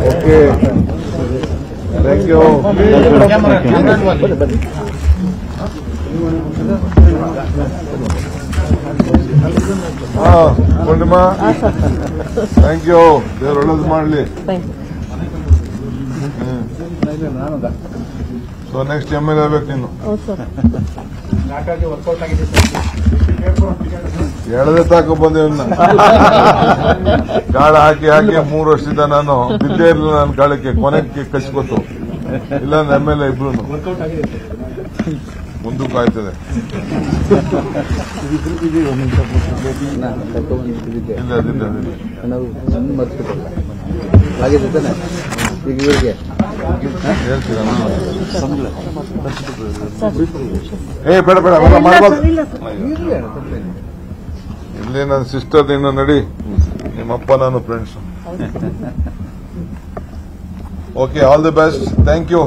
Okay, thank you. Purnima, thank you. ದೇವ್ರು ಒಳ್ಳೇದು ಮಾಡಲಿ. ಸೊ ನೆಕ್ಸ್ಟ್ MLA ಆಗ್ಬೇಕು ನೀನು. ಎಳದೆ ತಾಕ ಬಂದೇವನ್ನ ಗಾಳ ಹಾಕಿ 3 ವರ್ಷದಿಂದ ನಾನು ಬಿದ್ದೇ ಇರಲಿಲ್ಲ. ನನ್ನ ಗಾಳಕ್ಕೆ ಕೊನೆಗೆ ಕಚ್ಕೋತು. ಇಲ್ಲ MLA ಇಬ್ರು ಮುಂದಕ್ಕೆ ಆಯ್ತದೆ. ಬೇಡ ಬೇಡ ಮಾಡ್ಬೋದು. ಇಲ್ಲಿ ನನ್ನ ಸಿಸ್ಟರ್ ಇನ್ನು ನಡಿ, ನಿಮ್ಮಪ್ಪ ನಾನು friends. Okay, all the best. Thank you.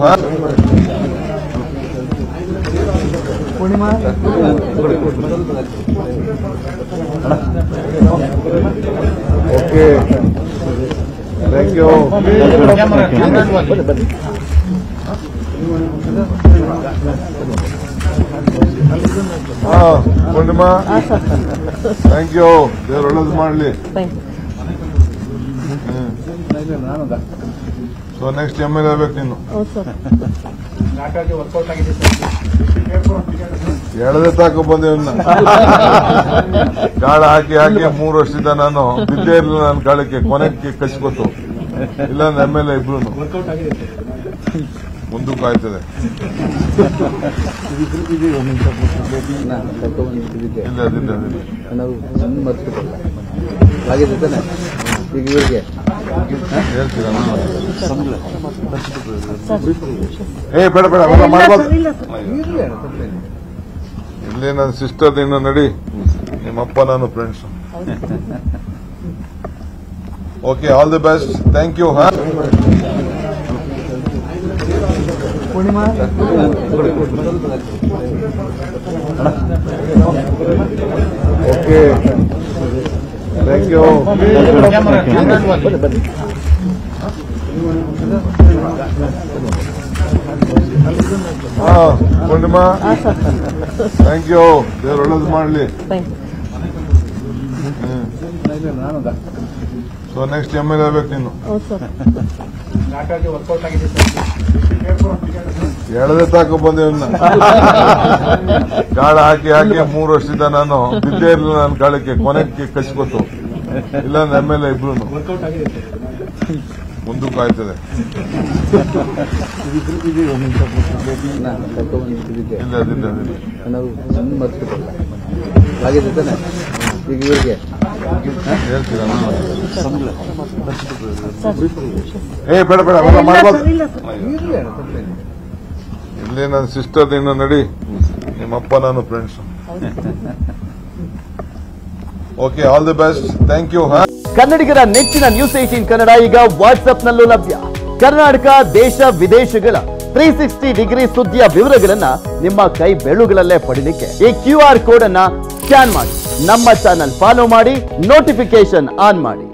Okay, thank you. Purnima, thank you. ದೇವ್ರು ಒಳ್ಳೇದು ಮಾಡಲಿ. ಸೊ ನೆಕ್ಸ್ಟ್ MLA ಆಗ್ಬೇಕು ನೀನು. ಎಳದೆ ತಾಕ ಬಂದೇವನ್ನ ಗಾಳ ಹಾಕಿ 3 ವರ್ಷದಿಂದ ನಾನು ಬಿದ್ದೇ ಇರಲಿಲ್ಲ. ನನ್ನ ಗಾಳಕ್ಕೆ ಕೊನೆಗೆ ಕಚ್ಕೋತು. ಇಲ್ಲ MLA ಇಬ್ರು ಮುಂದಕ್ಕೆ ಆಯ್ತದೆ. ಬೇಡ ಬೇಡ ಮಾಡ್ಬೋದು. ಇಲ್ಲಿ ನನ್ನ ಸಿಸ್ಟರ್ ಇನ್ನು ನಡಿ, ನಿಮ್ಮಪ್ಪ ನಾನು friends. Okay, all the best. Thank you. Okay, thank you. Purnima, thank you. ದೇವ್ರು ಒಳ್ಳೇದು ಮಾಡಲಿ. ಸೊ ನೆಕ್ಸ್ಟ್ MLA ಆಗ್ಬೇಕು ನೀನು. ಎಳದೆ ತಾಕ ಬಂದೇವನ್ನ ಗಾಳ ಹಾಕಿ 3 ವರ್ಷದಿಂದ ನಾನು ಬಿದ್ದೇ ಇರಲಿಲ್ಲ. ನನ್ನ ಗಾಳಕ್ಕೆ ಕೊನೆಗೆ ಕಚ್ಕೋತು. ಇಲ್ಲ MLA ಇಬ್ರು ಮುಂದಕ್ಕೆ ಆಯ್ತದೆ. ಬೇಡ ಬೇಡ ಮಾಡ್ಬೋದು. ಇಲ್ಲಿ ನನ್ನ ಸಿಸ್ಟರ್ ಇನ್ನು ನಡಿ, ನಿಮ್ಮಪ್ಪ ನಾನು friends. Okay, all the best. Thank you. ಕನ್ನಡಿಗರ ನೆಚ್ಚಿನ ನ್ಯೂಸ್ 18 ಕನ್ನಡ ಈಗ ವಾಟ್ಸ್ಆಪ್ನಲ್ಲೂ ಲಭ್ಯ. ಕರ್ನಾಟಕ, ದೇಶ ವಿದೇಶಗಳ 360 ಡಿಗ್ರಿ ಸುದ್ದಿಯ ವಿವರಗಳನ್ನ ನಿಮ್ಮ ಕೈ ಬೆರಳುಗಳಲ್ಲೇ ಪಡಿಲಿಕ್ಕೆ ಈ QR ಕೋಡ್ ಅನ್ನ ಸ್ಕ್ಯಾನ್ ಮಾಡಿ, ನಮ್ಮ ಚಾನಲ್ ಫಾಲೋ ಮಾಡಿ, ನೋಟಿಫಿಕೇಶನ್ ಆನ್ ಮಾಡಿ.